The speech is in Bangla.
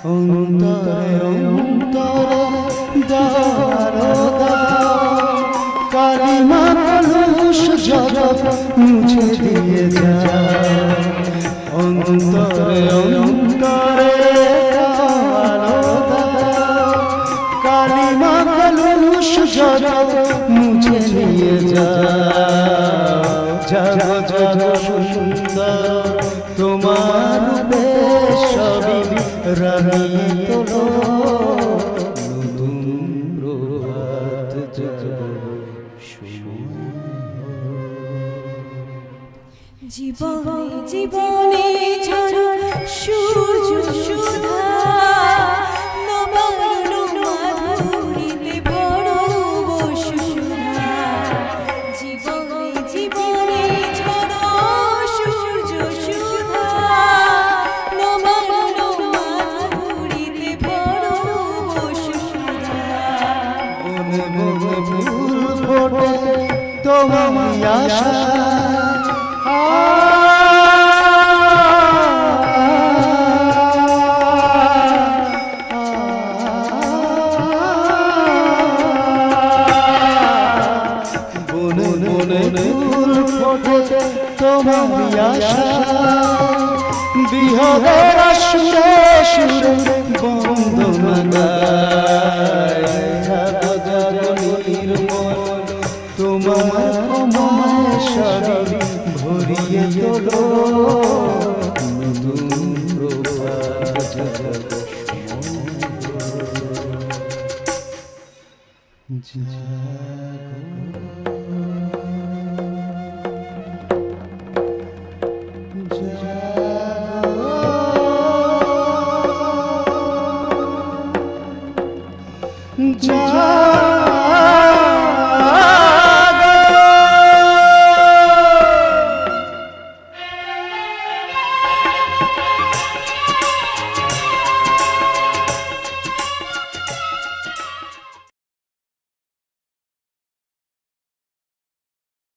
অন্তরে অন্তরে দারোগা কালিমা কলুষ জগৎ মুছে দিয়ে যা অন্তরে অন্তরে দারোগা কালিমা কলুষ জগৎ মুছে দিয়ে যা জগৎ সুন্দর তোমার সবই রানী তোলো নতুন প্রভাত জীবনে জীবনে ঝরা সূর্য সুধা নবারুণ মাধুরীতে ভর বসুধা জীবনে জীবনে ঝরা সূর্য সুধা নবারুণ মাধুরীতে ভর বসুধা বনে বনে ফুল ফোটে তোমার আশা বনে বনে ফুল ফোটে তোমার আশা বিহগের সুরে সুরে বন্দনা গায় নির্মল তোমার অময় শরীর ভরিয়ে তোলো নতুন প্রভাত জাগো